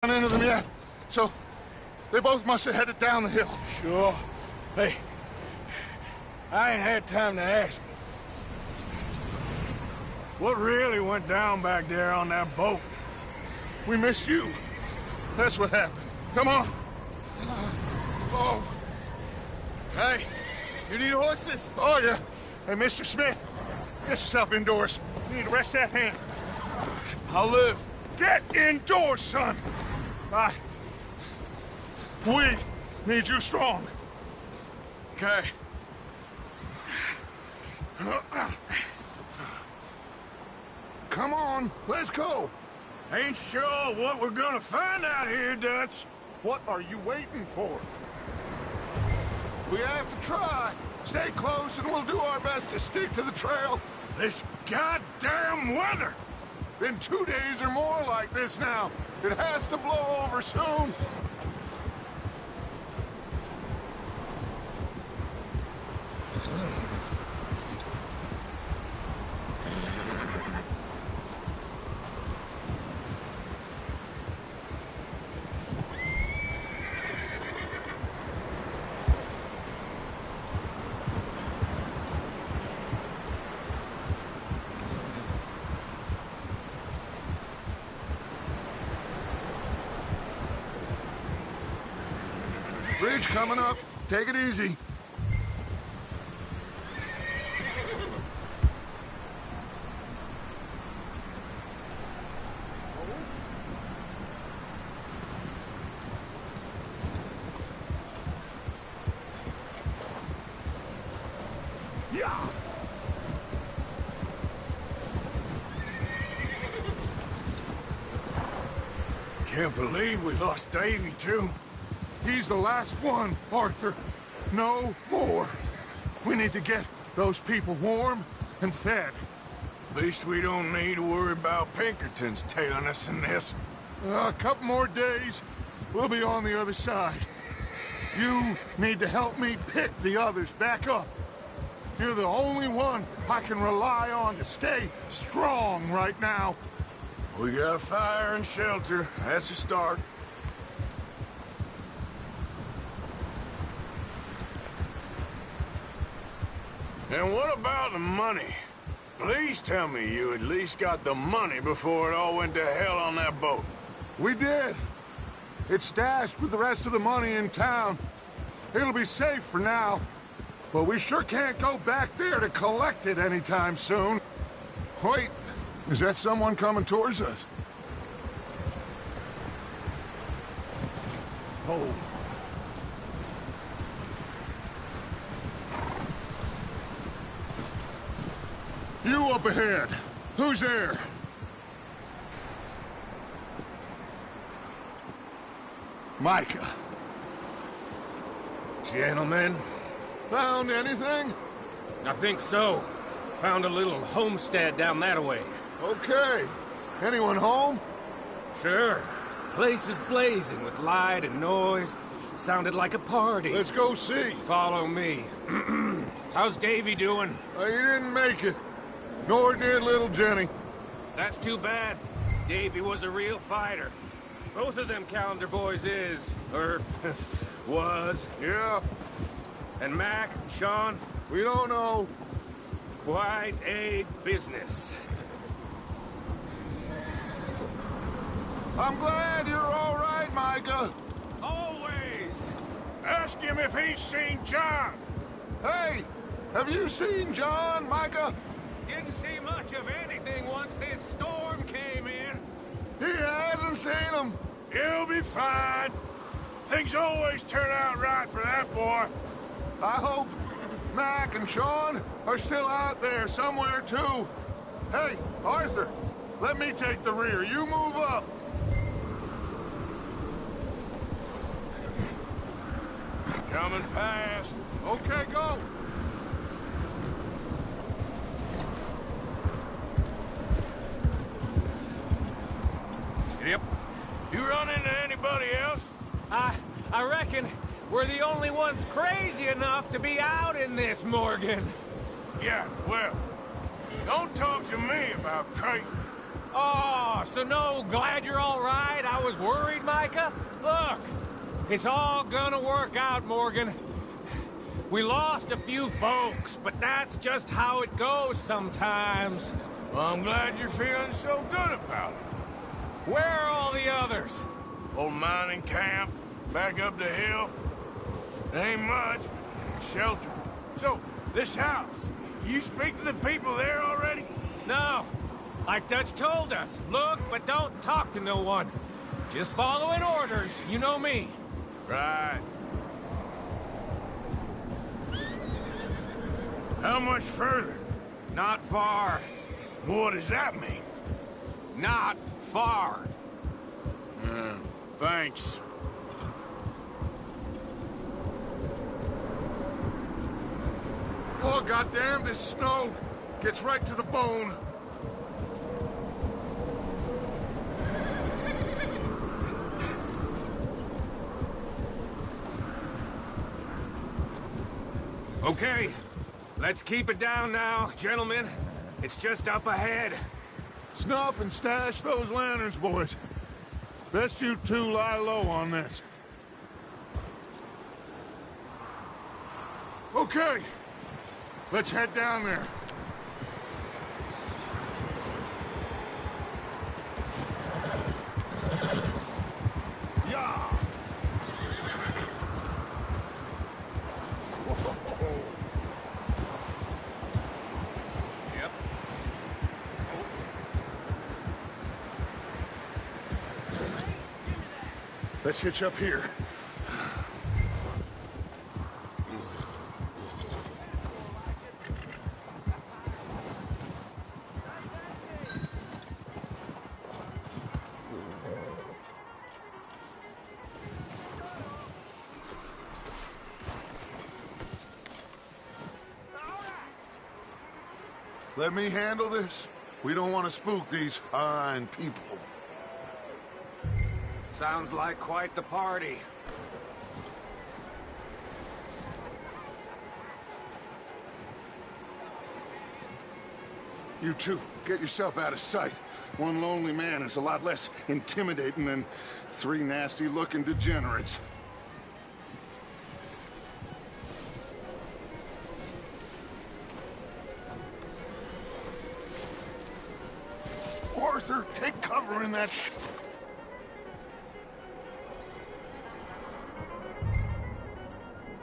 Into them yet, so they both must have headed down the hill. Sure. Hey, I ain't had time to ask. What really went down back there on that boat? We missed you. That's what happened. Come on. Oh. Hey, you need horses? Oh, yeah. Hey, Mr. Smith, get yourself indoors. You need to rest that hand. I'll live. Get indoors, son. We need you strong. Okay. Come on, let's go. Ain't sure what we're gonna find out here, Dutch. What are you waiting for? We have to try. Stay close and we'll do our best to stick to the trail. This goddamn weather! Been 2 days or more like this now. It has to blow over soon. Bridge coming up. Take it easy. Yeah. Can't believe we lost Davy, too. He's the last one, Arthur. No more. We need to get those people warm and fed. Least we don't need to worry about Pinkertons tailing us in this. A couple more days, we'll be on the other side. You need to help me pick the others back up. You're the only one I can rely on to stay strong right now. We got fire and shelter. That's a start. And what about the money? Please tell me you at least got the money before it all went to hell on that boat. We did. It's stashed with the rest of the money in town. It'll be safe for now. But we sure can't go back there to collect it anytime soon. Wait, is that someone coming towards us? Oh. You up ahead. Who's there? Micah. Gentlemen? Found anything? I think so. Found a little homestead down that way. Okay. Anyone home? Sure. Place is blazing with light and noise. Sounded like a party. Let's go see. Follow me. How's Davy doing? He didn't make it. Nor did little Jenny. That's too bad. Davy was a real fighter. Both of them Calendar boys is. Or was. Yeah. And Mac, Sean? We don't know. Quite a business. I'm glad you're all right, Micah. Always! Ask him if he's seen John. Hey, have you seen John, Micah? Didn't see much of anything once this storm came in. He hasn't seen him. He'll be fine. Things always turn out right for that boy. I hope Mac and Sean are still out there somewhere, too. Hey, Arthur, let me take the rear. You move up. Coming past. Okay, go. Yep. You run into anybody else? I reckon we're the only ones crazy enough to be out in this, Morgan. Yeah, well, don't talk to me about crazy. Oh, so no, glad you're all right? I was worried, Micah. Look, it's all gonna work out, Morgan. We lost a few folks, but that's just how it goes sometimes. Well, I'm glad you're feeling so good about it. Where are all the others? Old mining camp, back up the hill. There ain't much, but shelter. So, this house, you speak to the people there already? No. Like Dutch told us, look, but don't talk to no one. Just following orders, you know me. Right. How much further? Not far. What does that mean? Not far. Thanks. Oh, goddamn, this snow gets right to the bone. Okay, let's keep it down now, gentlemen. It's just up ahead. Snuff and stash those lanterns, boys. Best you two lie low on this. Okay, let's head down there. Yeah. Yep. Let's hitch up here. Let me handle this. We don't want to spook these fine people. Sounds like quite the party. You two, get yourself out of sight. One lonely man is a lot less intimidating than three nasty-looking degenerates. Arthur, take cover in that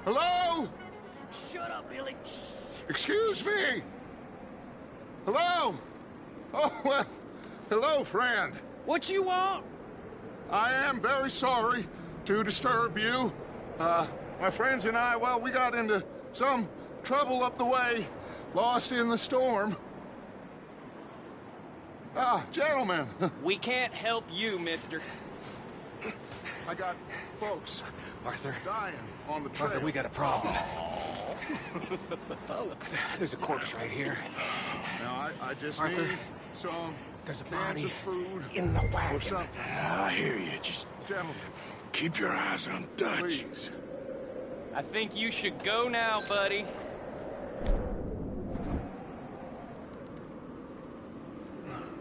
Hello? Shut up, Billy. Excuse me? Hello? Oh, well, hello, friend. What you want? I am very sorry to disturb you. My friends and I, well, we got into some trouble up the way, lost in the storm. Gentlemen. We can't help you, mister. I got folks Arthur. dying on the trail. Arthur, we got a problem. Folks. There's a corpse right here. Now, I just Arthur, need some there's a cans body of food in the or wagon. something. I hear you. Just Gentlemen, keep your eyes on Dutch. please. I think you should go now, buddy.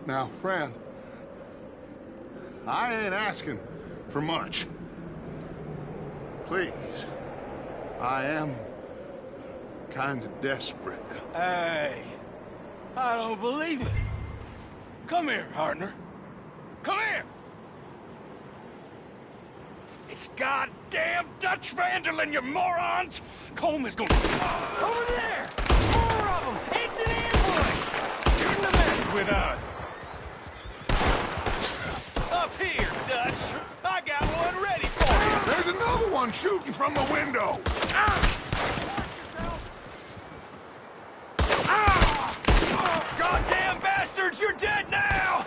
Now, friend, I ain't asking for much. Please, I am kind of desperate. Hey, I don't believe it. Come here, partner. Come here. It's goddamn Dutch Vanderlyn, you morons! Coleman's gonna... Over there! More of them! It's an ambush! Couldn't have messed with us. Up here, Dutch. I got one ready for you. There's another one shooting from the window! Goddamn bastards, you're dead now!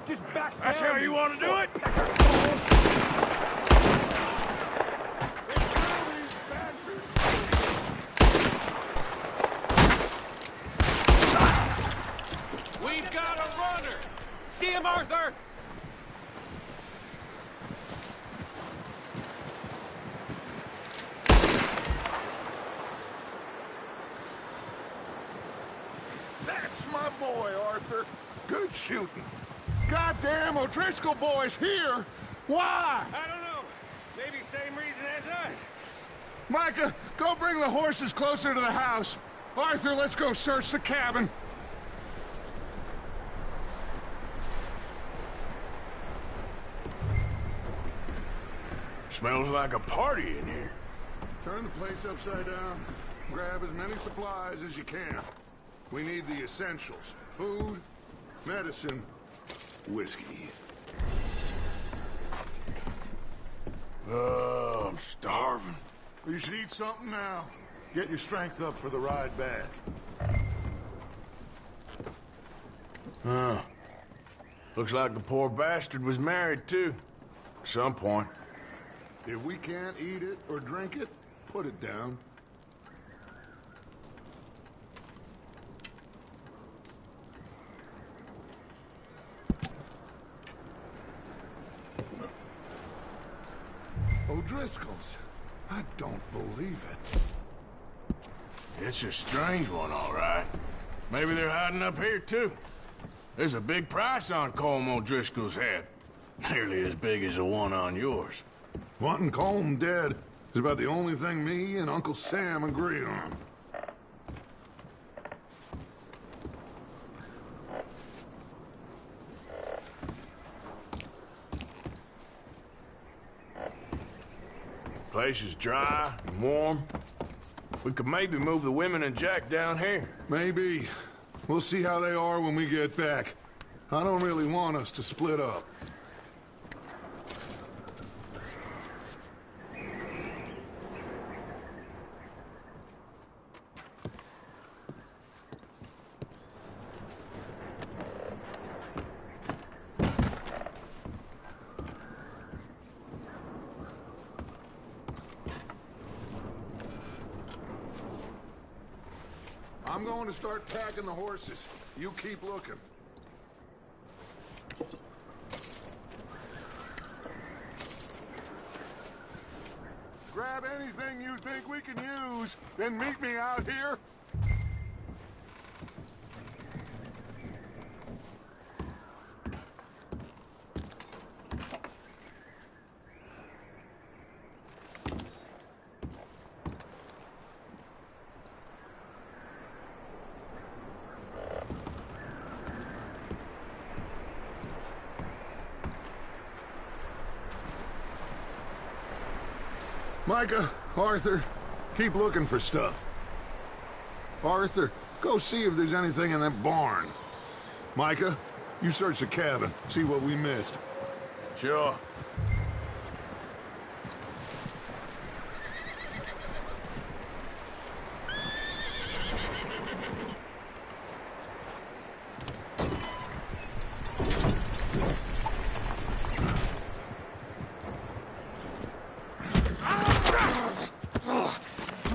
Just back down. That's how you want to do it? We've got a runner! See him, Arthur? boy, Arthur. Good shooting. Goddamn O'Driscoll boy's here! Why? I don't know. Maybe same reason as us. Micah, go bring the horses closer to the house. Arthur, let's go search the cabin. Smells like a party in here. Turn the place upside down. Grab as many supplies as you can. We need the essentials. Food, medicine, whiskey. Oh, I'm starving. You should eat something now. Get your strength up for the ride back. Huh. Looks like the poor bastard was married, too. At some point. If we can't eat it or drink it, put it down. O'Driscoll's. I don't believe it. It's a strange one, all right. Maybe they're hiding up here, too. There's a big price on Colm O'Driscoll's head. Nearly as big as the one on yours. Wanting Colm dead is about the only thing me and Uncle Sam agree on. Place is dry and warm. We could maybe move the women and Jack down here. Maybe. We'll see how they are when we get back. I don't really want us to split up. I'm going to start packing the horses. You keep looking. Grab anything you think we can use, then meet me out here. Micah, Arthur, keep looking for stuff. Arthur, go see if there's anything in that barn. Micah, you search the cabin, see what we missed. Sure.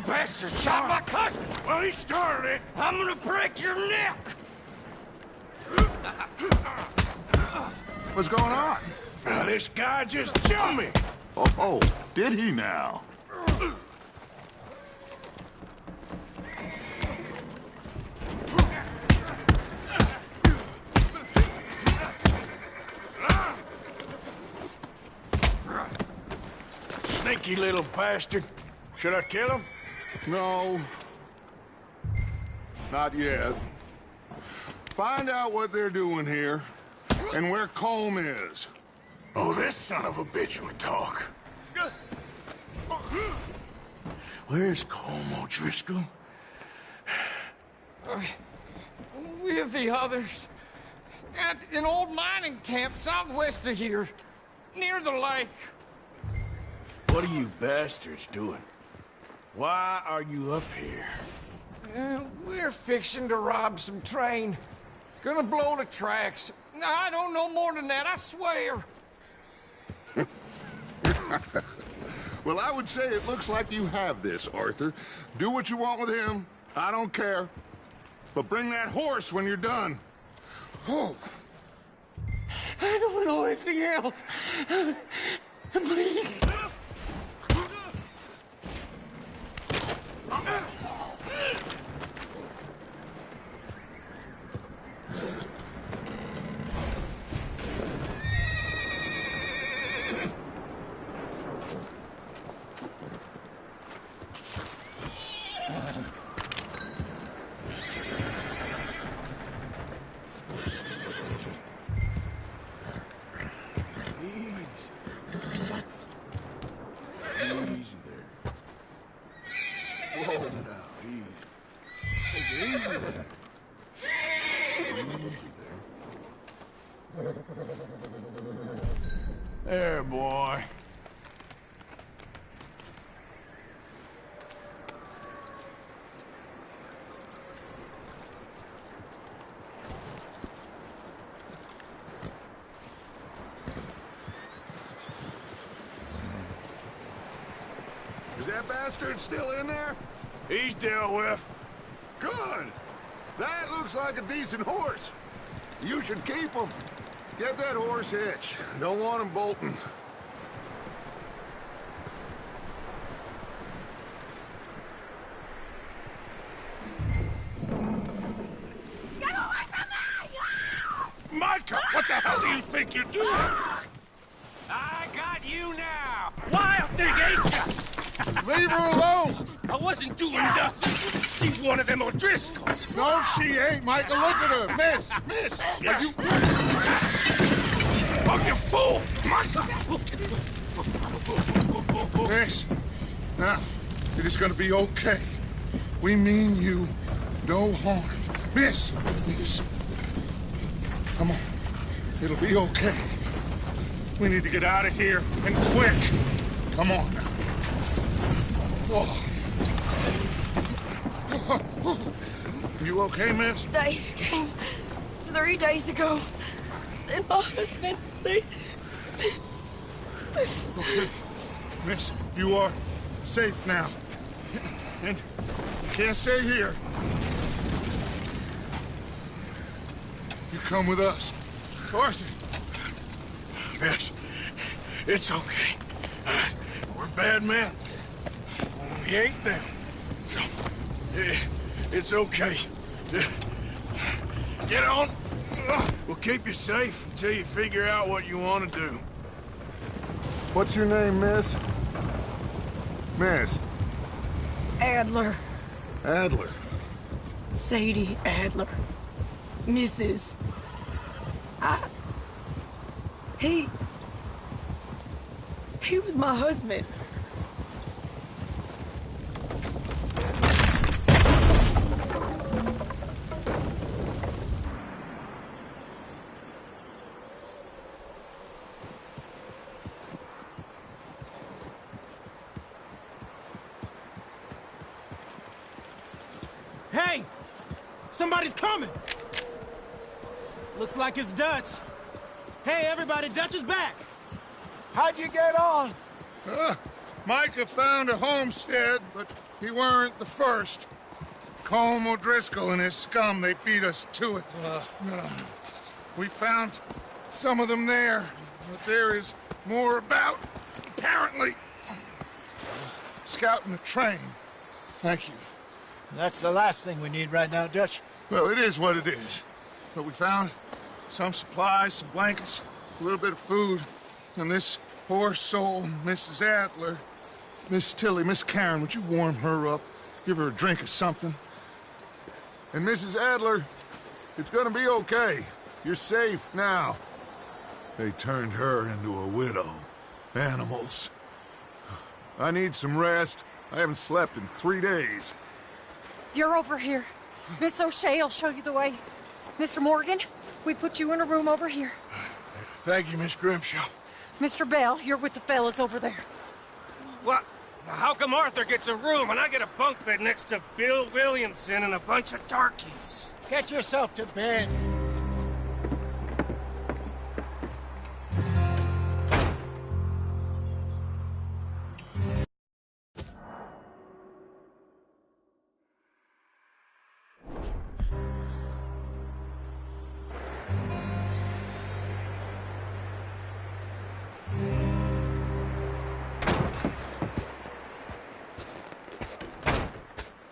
Bastard shot my cousin! Well, he started it. I'm gonna break your neck! What's going on? This guy just jumped me. Oh, did he now? Sneaky little bastard. Should I kill him? No. Not yet. Find out what they're doing here, and where Colm is. Oh, this son of a bitch will talk. Where's Colm O'Driscoll? With the others. At an old mining camp southwest of here. Near the lake. What are you bastards doing? Why are you up here? We're fixing to rob some train. Gonna blow the tracks. I don't know more than that, I swear. Well, I would say it looks like you have this, Arthur. Do what you want with him. I don't care. But bring that horse when you're done. Oh. I don't know anything else. Please. There, boy. Is that bastard still in there? He's dealt with. Good. That looks like a decent horse. You should keep him. Get that horse hitched. Don't want him bolting. Get away from me! Micah, what the hell do you think you're doing? I got you now! Wild thing, ain't ya? Leave her alone! I wasn't doing nothing. She's one of them O'Driscolls. No, she ain't, Micah. Look at her. Miss, are you... Oh, you fool! Micah! Miss, now, it is gonna be okay. We mean you no harm. Miss, come on. It'll be okay. We need to get out of here, and quick. Come on now. Oh. You okay, miss? They came 3 days ago. And my husband, Okay. Miss, you are safe now. And you can't stay here. You come with us. Arthur. Miss, it's okay. We're bad men. We ain't them. It's okay. Get on. We'll keep you safe until you figure out what you want to do. What's your name, miss? Miss? Adler, Adler. Sadie Adler, Mrs. He was my husband. Hey! Somebody's coming! Looks like it's Dutch. Hey, everybody, Dutch is back! How'd you get on? Micah found a homestead, but he weren't the first. Colm O'Driscoll and his scum, they beat us to it. We found some of them there, but there is more about, apparently. Scouting the train. Thank you. That's the last thing we need right now, Dutch. Well, it is what it is. But we found some supplies, some blankets, a little bit of food, and this poor soul, Mrs. Adler, Miss Tilly, Miss Karen, would you warm her up? Give her a drink or something? And Mrs. Adler, it's gonna be okay. You're safe now. They turned her into a widow. Animals. I need some rest. I haven't slept in 3 days. You're over here. Miss O'Shea will show you the way. Mr. Morgan, we put you in a room over here. Thank you, Miss Grimshaw. Mr. Bell, you're with the fellas over there. What? How come Arthur gets a room and I get a bunk bed next to Bill Williamson and a bunch of darkies? Get yourself to bed.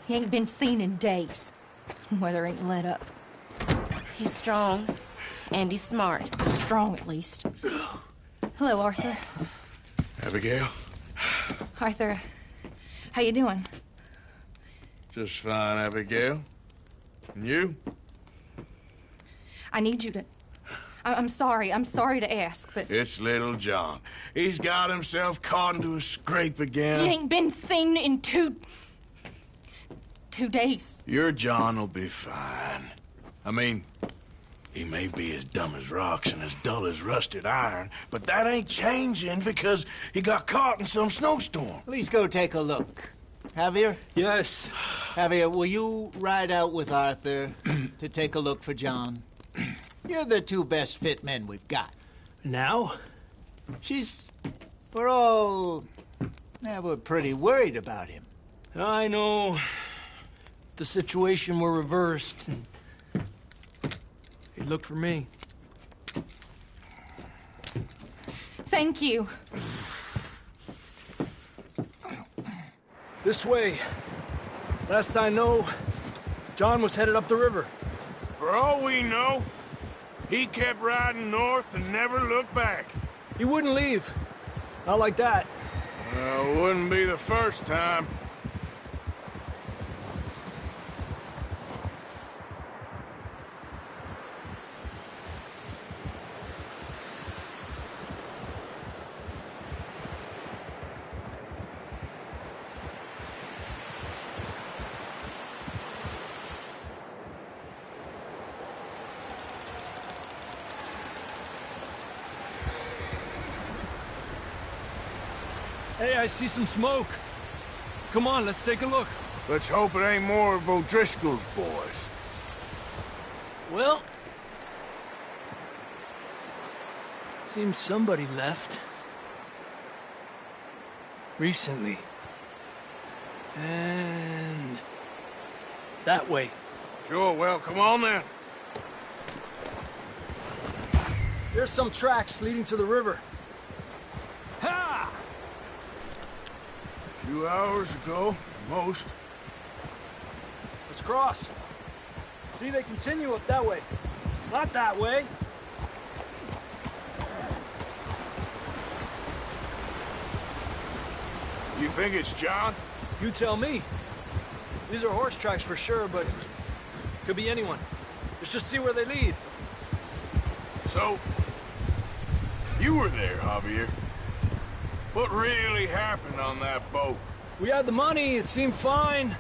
He ain't been seen in days. Weather ain't let up. He's strong, and he's smart. Strong, at least. Hello, Arthur. Abigail? Arthur, how you doing? Just fine, Abigail. And you? I need you to... I'm sorry to ask, but... It's little John. He's got himself caught into a scrape again. He ain't been seen in 2 days. Your John will be fine. I mean, He may be as dumb as rocks and as dull as rusted iron, but that ain't changing because he got caught in some snowstorm. Please go take a look. Javier? Yes. Javier, will you ride out with Arthur to take a look for John? You're the two best fit men we've got. Now? We're pretty worried about him. I know. If the situation were reversed, he'd look for me. Thank you. This way. Last I know, John was headed up the river. For all we know, he kept riding north and never looked back. He wouldn't leave. Not like that. Wouldn't be the first time. Hey, I see some smoke. Come on, let's take a look. Let's hope it ain't more of O'Driscoll's boys. Well, seems somebody left. Recently. And that way. Sure, well, come on then. There's some tracks leading to the river. Ha! A few hours ago, most. Let's cross. See, they continue up that way. Not that way. You think it's John? You tell me. These are horse tracks for sure, but could be anyone. Let's just see where they lead. So, you were there, Javier. What really happened on that boat? We had the money, it seemed fine.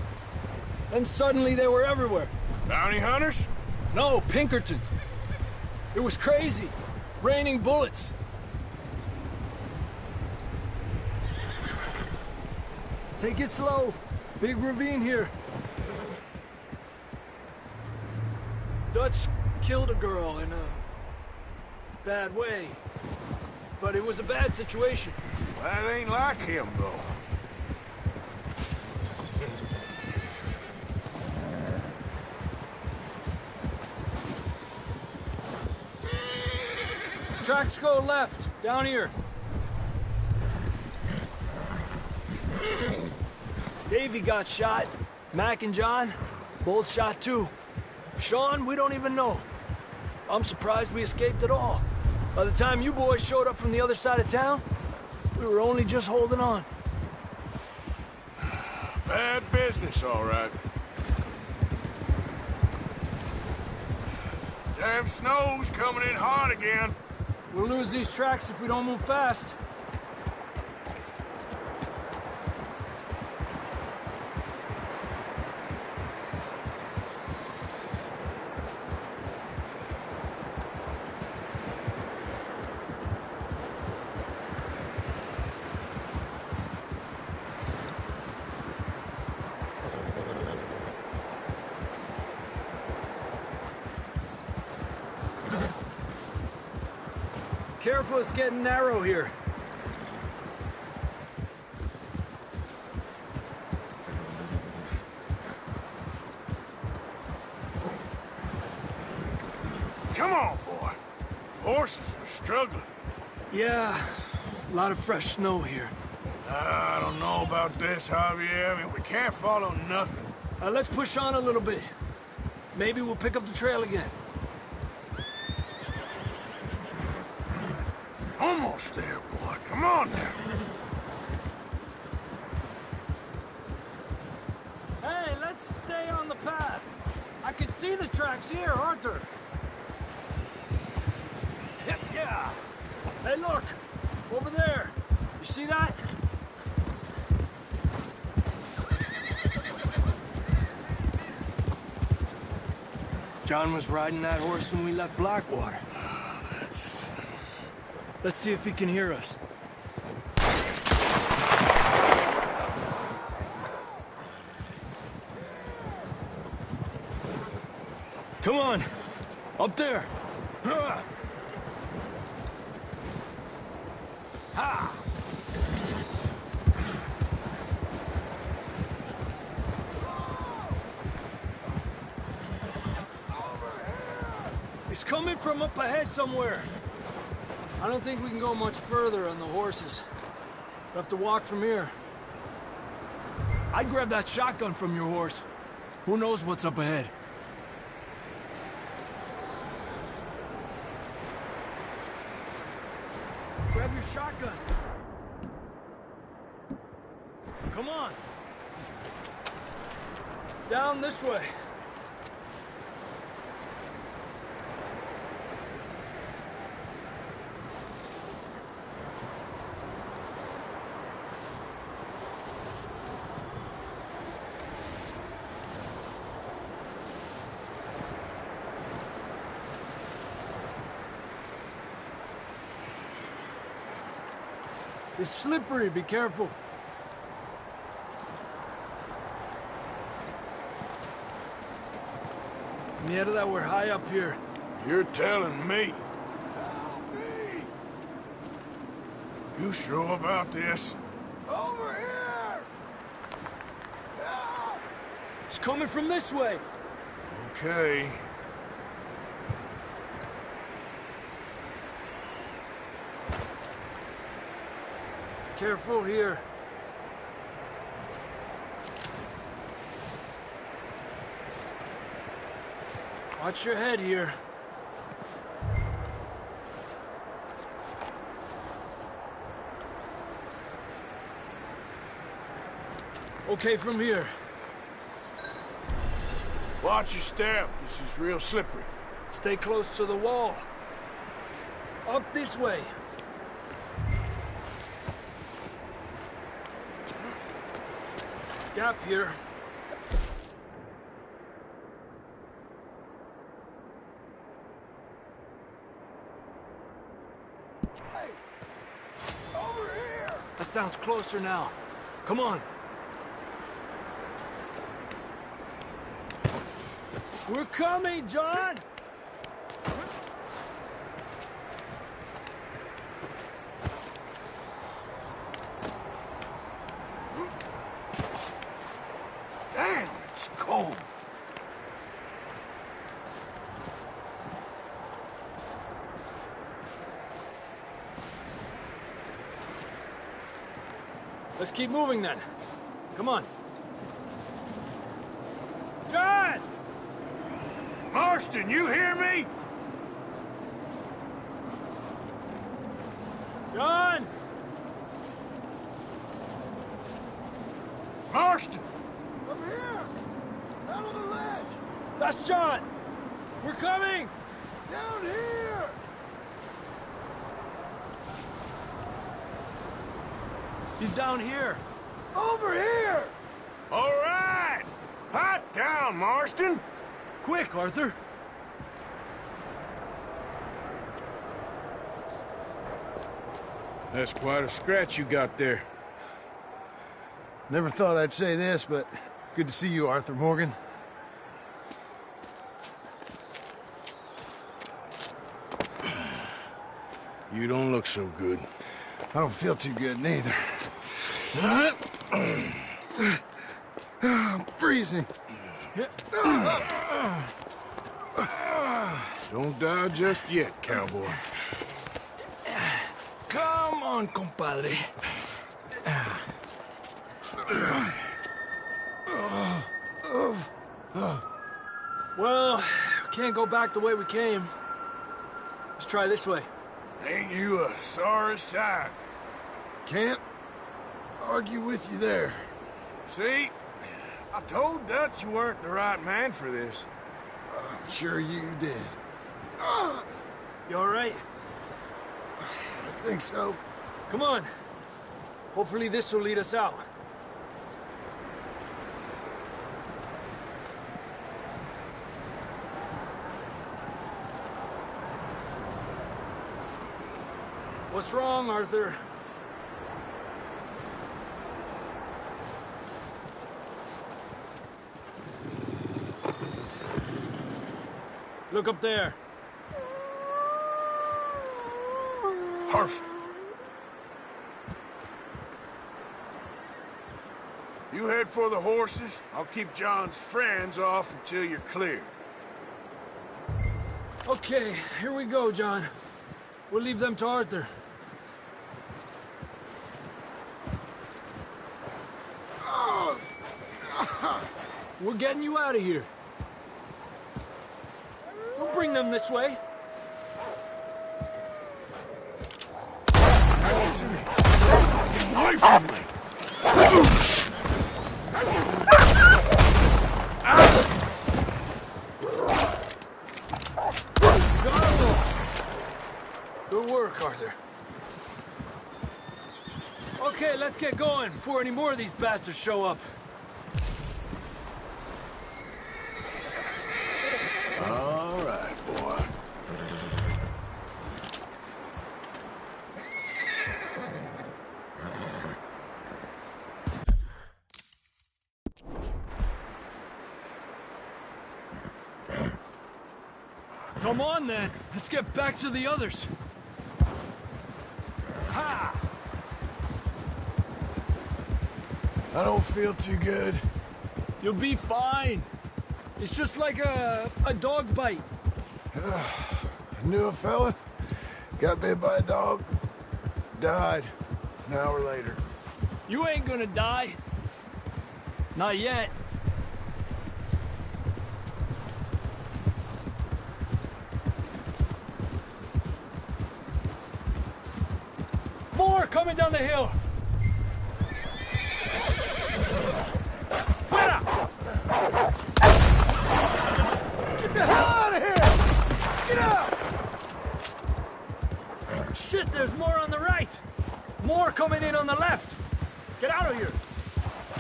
Then suddenly they were everywhere. Bounty hunters? No, Pinkertons. It was crazy. Raining bullets. Take it slow. Big ravine here. Dutch killed a girl in a bad way. But it was a bad situation. That ain't like him, though. Tracks go left, down here. Davey got shot. Mac and John, both shot too. Sean, we don't even know. I'm surprised we escaped at all. By the time you boys showed up from the other side of town, we were only just holding on. Bad business, all right. Damn snow's coming in hot again. We'll lose these tracks if we don't move fast. Careful, it's getting narrow here. Come on, boy. Horses are struggling. Yeah, a lot of fresh snow here. I don't know about this, Javier. I mean, we can't follow nothing. Let's push on a little bit. Maybe we'll pick up the trail again. Almost there, boy. Come on now. Hey, let's stay on the path. I can see the tracks here, Arthur. Yeah. Hey, look. Over there. You see that? John was riding that horse when we left Blackwater. Let's see if he can hear us. Come on! Up there! Ha! He's coming from up ahead somewhere. I don't think we can go much further on the horses. We'll have to walk from here. I'd grab that shotgun from your horse. Who knows what's up ahead? Grab your shotgun. Come on. Down this way. It's slippery, be careful. Mierda, that we're high up here. You're telling me. Help me! You sure about this? Over here! Help! It's coming from this way. Okay. Careful here. Watch your head here. Okay, from here. Watch your step. This is real slippery. Stay close to the wall. Up this way. Gap here. Hey! Over here! That sounds closer now. Come on. We're coming, John! Damn, it's cold. Let's keep moving then. Come on. John! Marston, you hear me? John! Marston! Over here! Down on the ledge! That's John! We're coming! Down here! He's down here. Over here! All right! Hot down, Marston! Quick, Arthur. That's quite a scratch you got there. Never thought I'd say this, but it's good to see you, Arthur Morgan. You don't look so good. I don't feel too good, neither. I'm freezing. Don't die just yet, cowboy. Come on, compadre. Well, we can't go back the way we came. Let's try this way. Ain't you a sorry sight? Can't argue with you there. See? I told Dutch you weren't the right man for this. I'm sure you did. You all right? I think so. Come on. Hopefully this will lead us out. What's wrong, Arthur? Look up there. Perfect. You head for the horses. I'll keep John's friends off until you're clear. Okay, here we go, John. We'll leave them to Arthur. We're getting you out of here. Don't bring them this way. Get away from me! Got 'em all. Good work, Arthur. Okay, let's get going before any more of these bastards show up. All right, boy. Come on, then. Let's get back to the others. Ha! I don't feel too good. You'll be fine. It's just like a dog bite. I knew a fella, got bit by a dog, died an hour later. You ain't gonna die. Not yet. More coming down the hill. Fuera! Get the hell out of here! Get out! Shit, there's more on the right. More coming in on the left. Get out of here.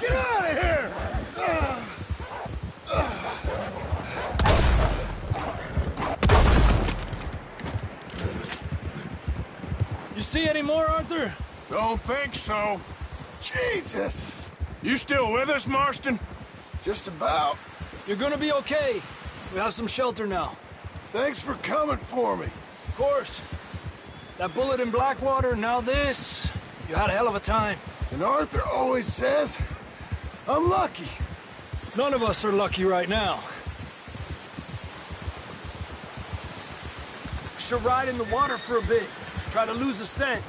Get out of here! You see any more, Arthur? Don't think so. Jesus! You still with us, Marston? Just about. You're gonna be okay. We have some shelter now. Thanks for coming for me. Of course. That bullet in Blackwater, now this. You had a hell of a time. And Arthur always says, I'm lucky. None of us are lucky right now. Should ride in the water for a bit. Try to lose a scent.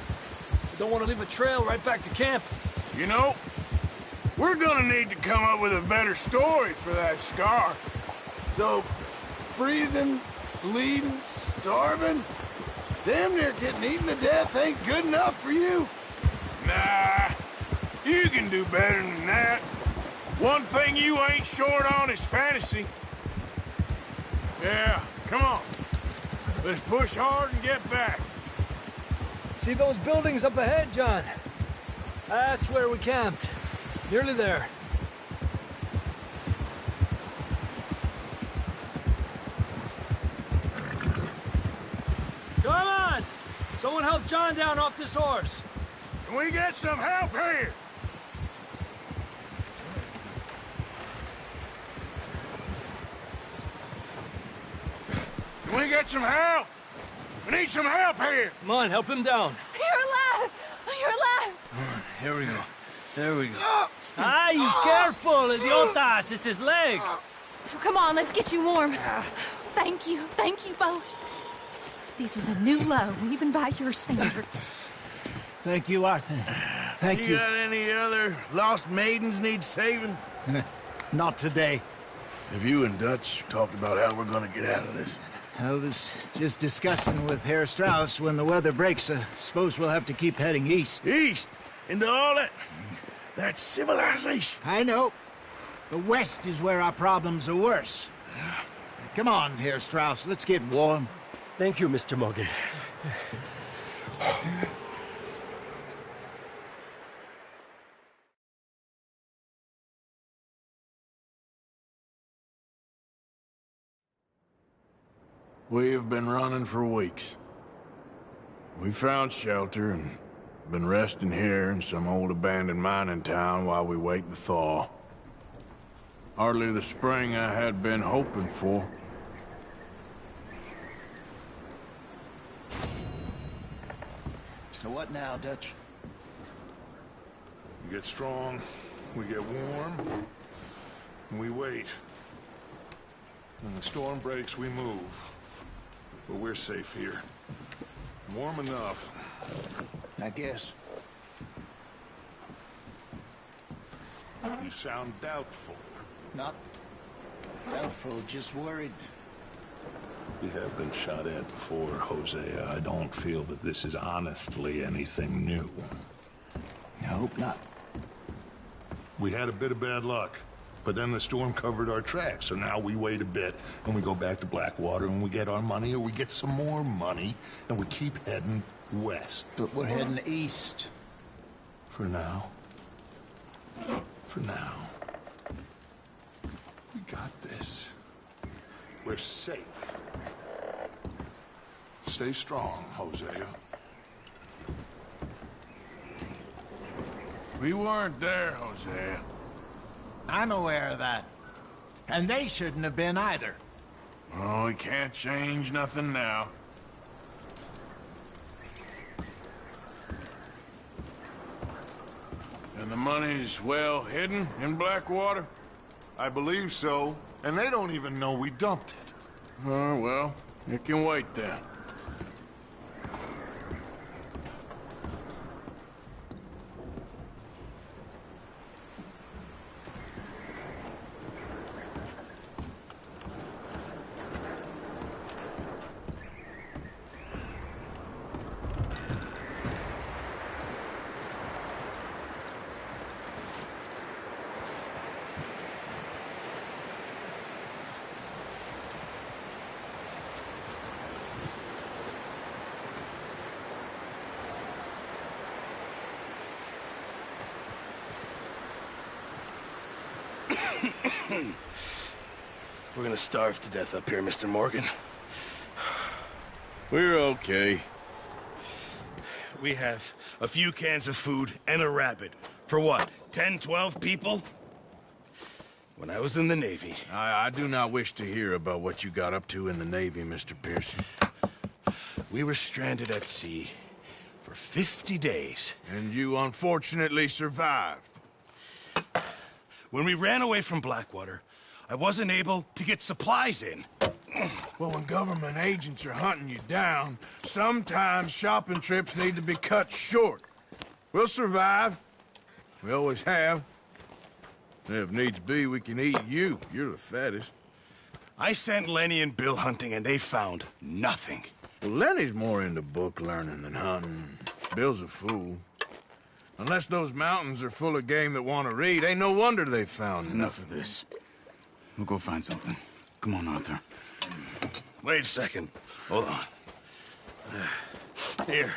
Don't want to leave a trail right back to camp. You know, we're gonna need to come up with a better story for that scar. So, freezing, bleeding, starving, damn near getting eaten to death ain't good enough for you. Nah, you can do better than that. One thing you ain't short on is fantasy. Yeah, come on. Let's push hard and get back. See those buildings up ahead, John? That's where we camped. Nearly there. Come on! Someone help John down off this horse. Can we get some help here? Can we get some help? We need some help here. Come on, help him down. You're alive! You're alive! Here we go. There we go. Ay, careful, idiotas! It's his leg. Come on, let's get you warm. Thank you both. This is a new low, even by your standards. Thank you, Arthur. Thank you. Got any other lost maidens need saving? Not today. Have you and Dutch talked about how we're gonna get out of this? I was just discussing with Herr Strauss when the weather breaks. I suppose we'll have to keep heading east. East? Into all that civilization? I know. The west is where our problems are worse. Come on, Herr Strauss, let's get warm. Thank you, Mr. Morgan. We have been running for weeks. We found shelter and been resting here in some old abandoned mining town while we wait the thaw. Hardly the spring I had been hoping for. So what now, Dutch? We get strong, we get warm, and we wait. When the storm breaks, we move. But we're safe here. Warm enough. I guess. You sound doubtful. Not doubtful, just worried. We have been shot at before, Hosea. I don't feel that this is honestly anything new. I hope not. We had a bit of bad luck, but then the storm covered our tracks, so now we wait a bit, and we go back to Blackwater, and we get our money, or we get some more money, and we keep heading west. But we're heading east. For now. For now. We got this. We're safe. Stay strong, Hosea. We weren't there, Hosea. I'm aware of that. And they shouldn't have been either. Oh, we can't change nothing now. And the money's well hidden in Blackwater? I believe so. And they don't even know we dumped it. Oh, well, it can wait then. We're gonna starve to death up here, Mr. Morgan. We're okay. We have a few cans of food and a rabbit. For what, 10, 12 people? When I was in the Navy... I do not wish to hear about what you got up to in the Navy, Mr. Pearson. We were stranded at sea for 50 days. And you unfortunately survived. When we ran away from Blackwater, I wasn't able to get supplies in. Well, when government agents are hunting you down, sometimes shopping trips need to be cut short. We'll survive. We always have. If needs be, we can eat you. You're the fattest. I sent Lenny and Bill hunting, and they found nothing. Well, Lenny's more into book learning than hunting. Bill's a fool. Unless those mountains are full of game that want to read, ain't no wonder they found Enough of this. We'll go find something. Come on, Arthur. Wait a second. Hold on. Here.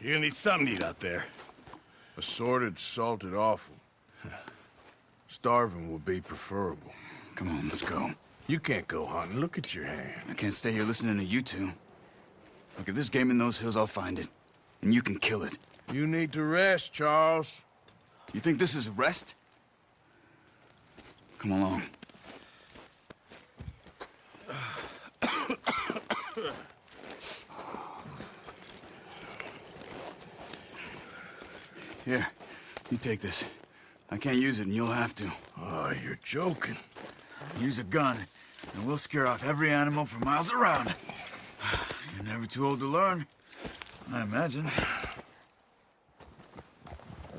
You're gonna need something to eat out there. Assorted, salted offal. Starving would be preferable. Come on, let's go. You can't go hunting. Look at your hand. I can't stay here listening to you two. Look, if there's game in those hills, I'll find it. And you can kill it. You need to rest, Charles. You think this is rest? Come along. Here, you take this. I can't use it, and you'll have to. Oh, you're joking. Use a gun, and we'll scare off every animal for miles around. You're never too old to learn, I imagine.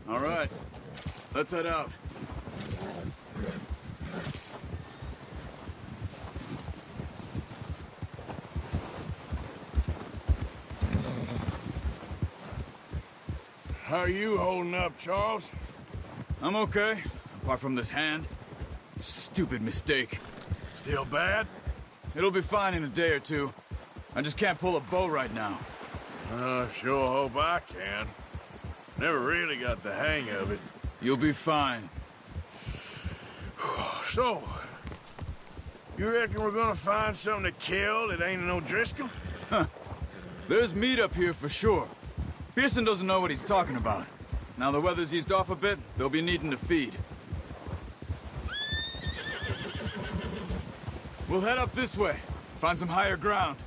All right, let's head out. How are you holding up, Charles? I'm okay, apart from this hand. Stupid mistake. Still bad? It'll be fine in a day or two. I just can't pull a bow right now. Sure hope I can. Never really got the hang of it. You'll be fine. So, you reckon we're gonna find something to kill that ain't no Driscoll? Huh. There's meat up here for sure. Pearson doesn't know what he's talking about. Now the weather's eased off a bit, they'll be needing to feed. We'll head up this way. Find some higher ground.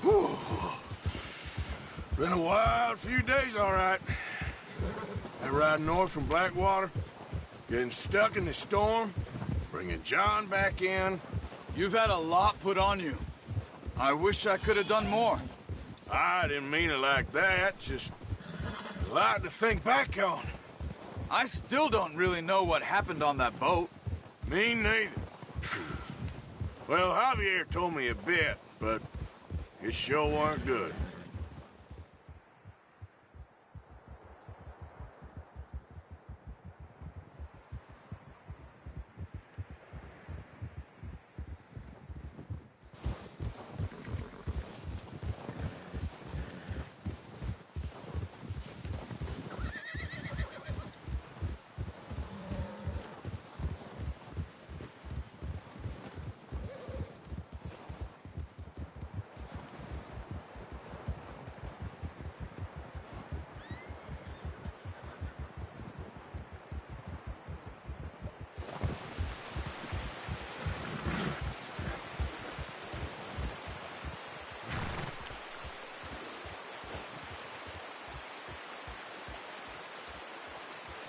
Whew. Been a wild few days, all right. That ride north from Blackwater, getting stuck in the storm, bringing John back in. You've had a lot put on you. I wish I could have done more. I didn't mean it like that, just a lot to think back on. I still don't really know what happened on that boat. Me neither. Well, Javier told me a bit, but it sure weren't good.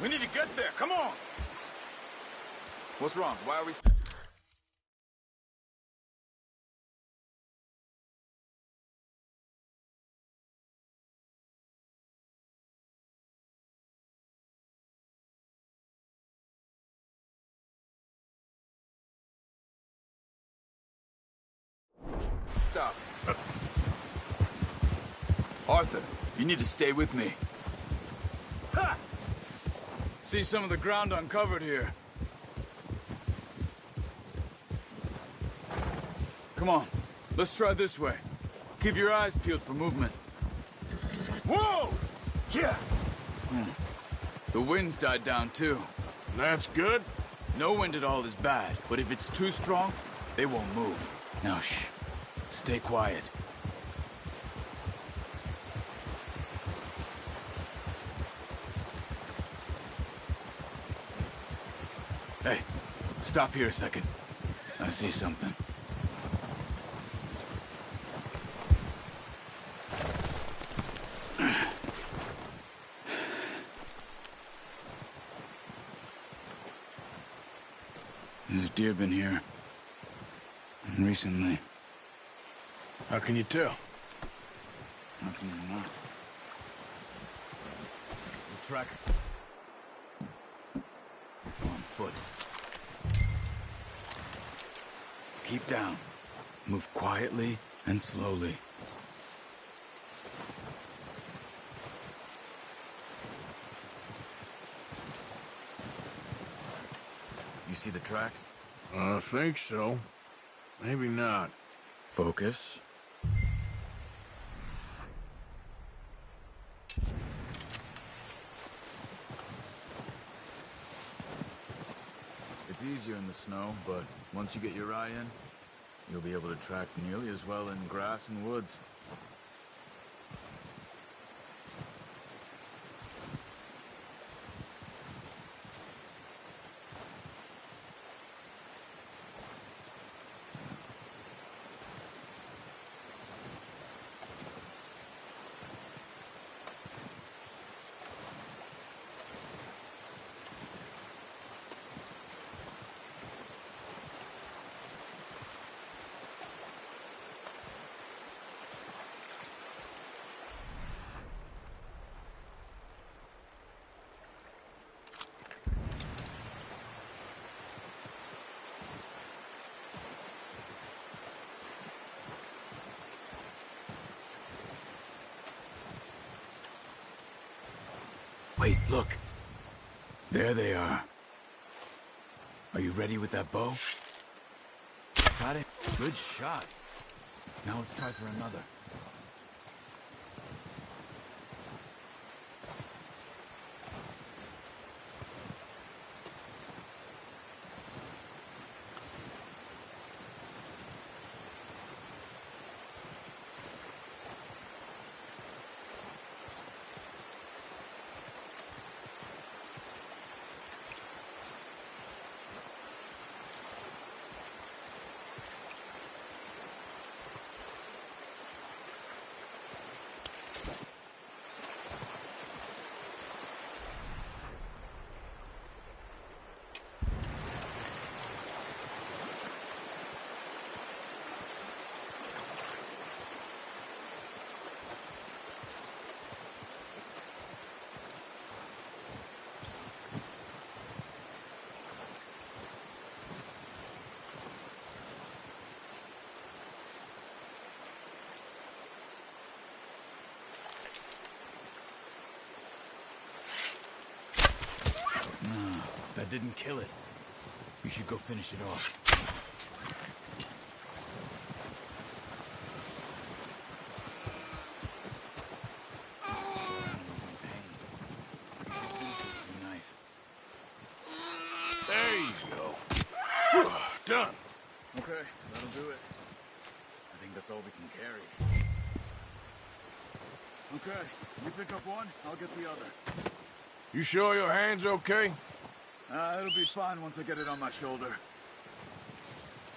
We need to get there, come on! What's wrong? Why are we... Stop. Arthur, you need to stay with me. Ha! See some of the ground uncovered here. Come on, let's try this way. Keep your eyes peeled for movement. Whoa! Yeah! The wind's died down too. That's good? No wind at all is bad, but if it's too strong, they won't move. Now shh, stay quiet. Hey, stop here a second. I see something. There's deer been here. Recently. How can you tell? How can you not? The track. On foot. Keep down. Move quietly and slowly. You see the tracks? I think so. Maybe not. Focus. It's easier in the snow, but once you get your eye in, you'll be able to track nearly as well in grass and woods. Wait, look. There they are. Are you ready with that bow? Got it. Good shot. Now let's try for another. that didn't kill it. You should go finish it off. There you go. Whew, done. Okay, that'll do it. I think that's all we can carry. Okay, you pick up one, I'll get the other. You sure your hand's okay? It'll be fine once I get it on my shoulder.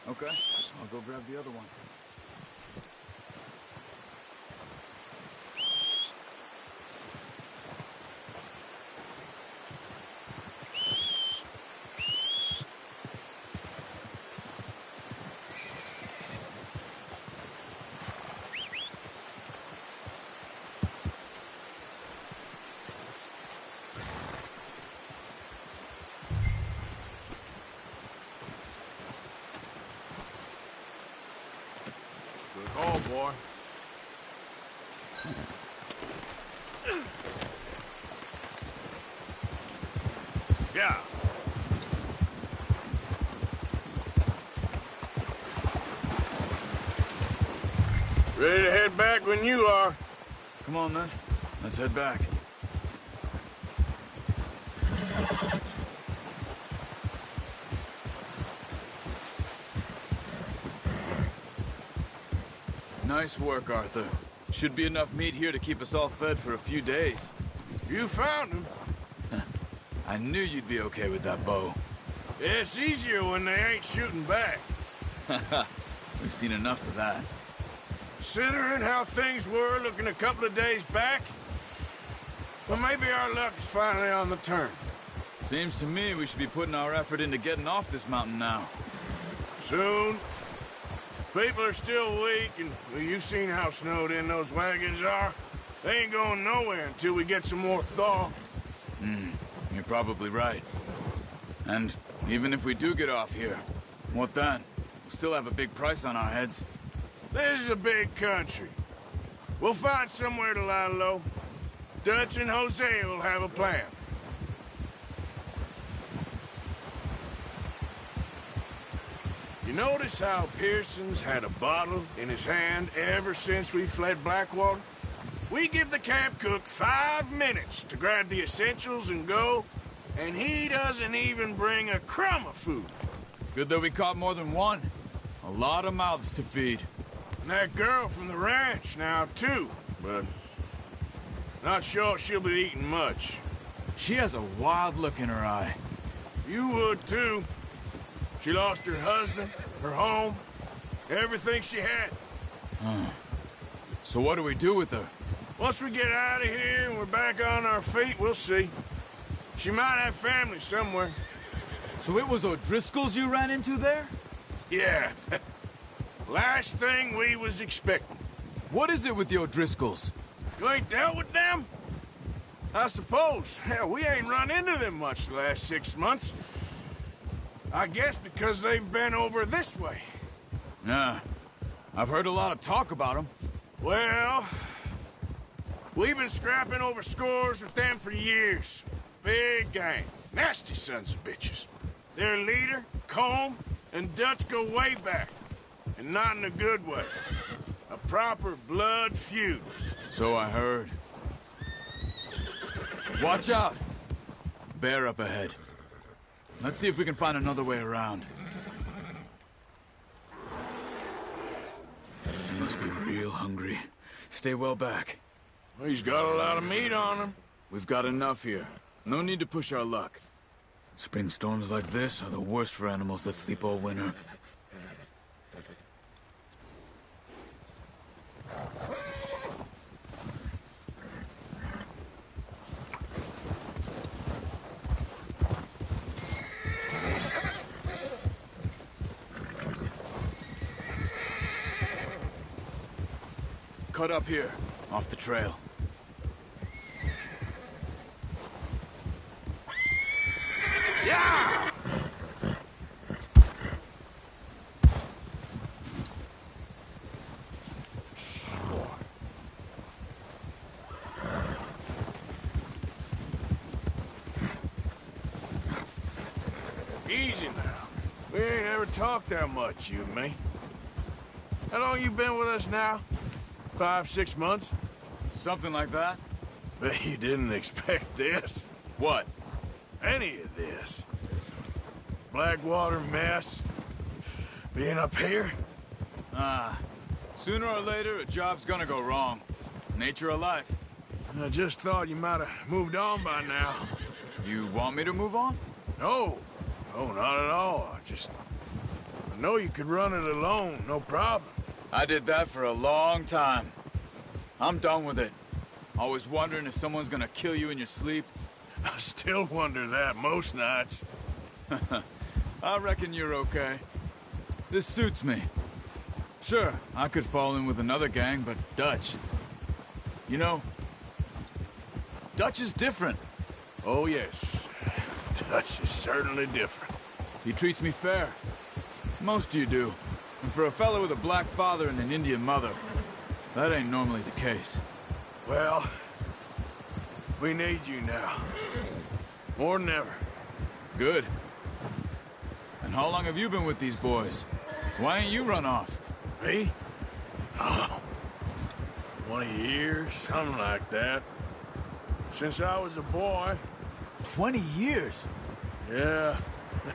Okay, I'll go grab the other one. Oh, boy. Yeah. Ready to head back when you are. Come on, then. Let's head back. Nice work, Arthur. Should be enough meat here to keep us all fed for a few days. You found him. I knew you'd be okay with that bow. It's easier when they ain't shooting back. We've seen enough of that. Considering how things were looking a couple of days back, well, maybe our luck is finally on the turn. Seems to me we should be putting our effort into getting off this mountain now. Soon. People are still weak, and well, you've seen how snowed in those wagons are. They ain't going nowhere until we get some more thaw. You're probably right. And even if we do get off here, what then? We'll still have a big price on our heads. This is a big country. We'll find somewhere to lie low. Dutch and Hosea will have a plan. You notice how Pearson's had a bottle in his hand ever since we fled Blackwater? We give the camp cook 5 minutes to grab the essentials and go, and he doesn't even bring a crumb of food. Good that we caught more than one. A lot of mouths to feed. And that girl from the ranch now, too, but not sure she'll be eating much. She has a wild look in her eye. You would, too. She lost her husband, her home, everything she had. So what do we do with her? Once we get out of here and we're back on our feet, we'll see. She might have family somewhere. So it was O'Driscoll's you ran into there? Yeah. Last thing we was expecting. What is it with the O'Driscolls? You ain't dealt with them? I suppose. Hell, we ain't run into them much the last 6 months. I guess because they've been over this way. Yeah. I've heard a lot of talk about them. Well, we've been scrapping over scores with them for years. Big gang. Nasty sons of bitches. Their leader, Combe, and Dutch go way back. And not in a good way. A proper blood feud. So I heard. Watch out! Bear up ahead. Let's see if we can find another way around. You must be real hungry. Stay well back. Well, he's got a lot of meat on him. We've got enough here. No need to push our luck. Spring storms like this are the worst for animals that sleep all winter. Cut up here, off the trail. Yeah! Easy now. We ain't ever talked that much, you and me. How long you been with us now? 5, 6 months? Something like that. Bet you didn't expect this. What? Any of this. Blackwater mess. Being up here? Sooner or later, a job's gonna go wrong. Nature of life. I just thought you might have moved on by now. You want me to move on? No. No, not at all. I know you could run it alone, no problem. I did that for a long time. I'm done with it. Always wondering if someone's gonna kill you in your sleep. I still wonder that most nights. I reckon you're okay. This suits me. Sure, I could fall in with another gang, but Dutch... You know, Dutch is different. Oh, yes. Dutch is certainly different. He treats me fair. Most of you do. And for a fellow with a black father and an Indian mother, that ain't normally the case. Well, we need you now. More than ever. Good. And how long have you been with these boys? Why ain't you run off? Me? Oh, 20 years, something like that. Since I was a boy. 20 years? Yeah. He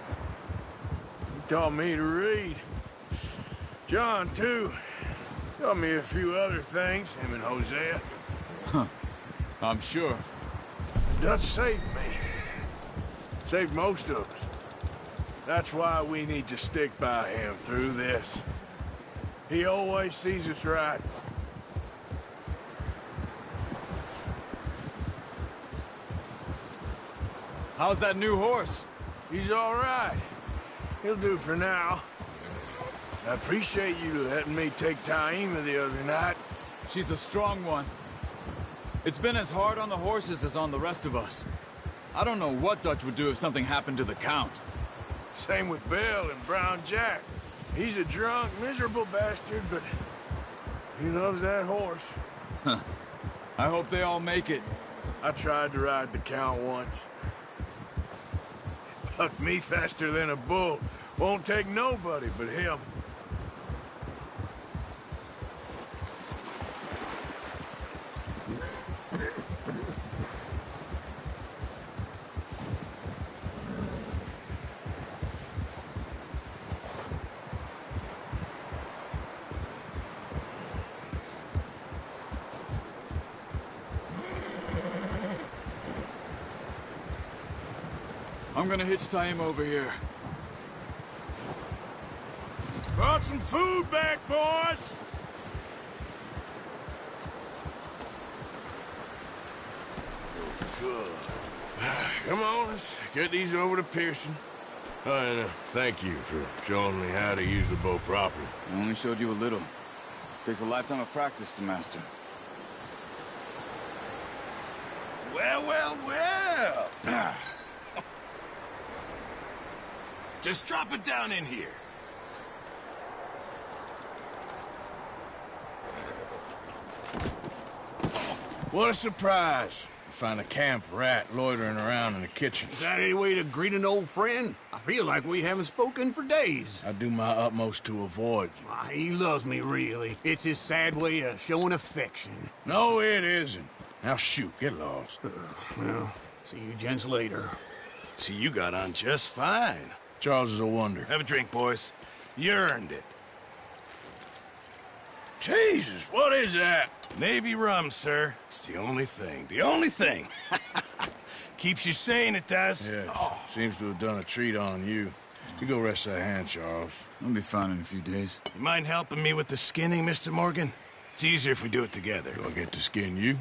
taught me to read. John, too. Taught me a few other things, him and Hosea. Huh. I'm sure. Dutch saved me. Saved most of us. That's why we need to stick by him through this. He always sees us right. How's that new horse? He's all right. He'll do for now. I appreciate you letting me take Taima the other night. She's a strong one. It's been as hard on the horses as on the rest of us. I don't know what Dutch would do if something happened to the Count. Same with Bill and Brown Jack. He's a drunk, miserable bastard, but he loves that horse. Huh. I hope they all make it. I tried to ride the Count once. Bucked me faster than a bull. Won't take nobody but him. I'm gonna hitch Taima over here. Brought some food back, boys! Good. Come on, let's get these over to Pearson. Oh, and thank you for showing me how to use the bow properly. I only showed you a little. Takes a lifetime of practice to master. Well, well, well! Just drop it down in here. What a surprise. Find a camp rat loitering around in the kitchen. Is that any way to greet an old friend? I feel like we haven't spoken for days. I do my utmost to avoid you. He loves me, really. It's his sad way of showing affection. No, it isn't. Now shoot, get lost. Well, see you gents later. See, you got on just fine. Charles is a wonder. Have a drink, boys. You earned it. Jesus, what is that? Navy rum, sir. It's the only thing. The only thing. Keeps you sane, it does. Yes. Seems to have done a treat on you. You go rest that hand, Charles. I'll be fine in a few days. You mind helping me with the skinning, Mr. Morgan? It's easier if we do it together. Do I get to skin you?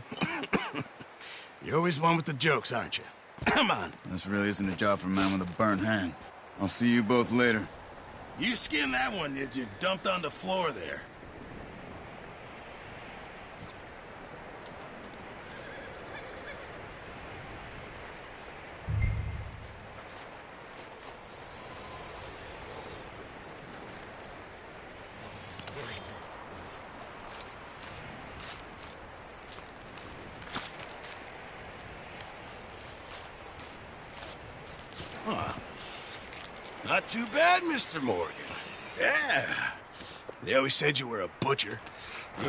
You're always one with the jokes, aren't you? Come on. This really isn't a job for a man with a burnt hand. I'll see you both later. You skinned that one that you dumped on the floor there. Not too bad, Mr. Morgan. Yeah. They always said you were a butcher.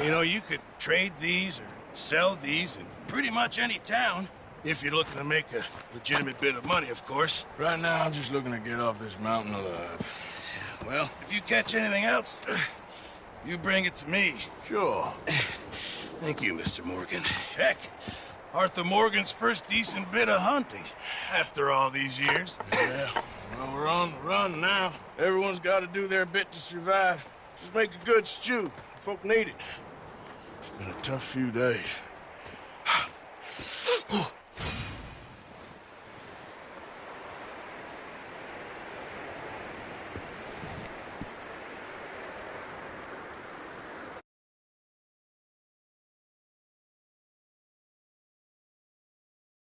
You know, you could trade these or sell these in pretty much any town. If you're looking to make a legitimate bit of money, of course. Right now, I'm just looking to get off this mountain alive. Well, if you catch anything else, you bring it to me. Sure. Thank you, Mr. Morgan. Heck, Arthur Morgan's first decent bit of hunting after all these years. Yeah, well, we're on the run now. Everyone's got to do their bit to survive. Just make a good stew. Folk need it. It's been a tough few days.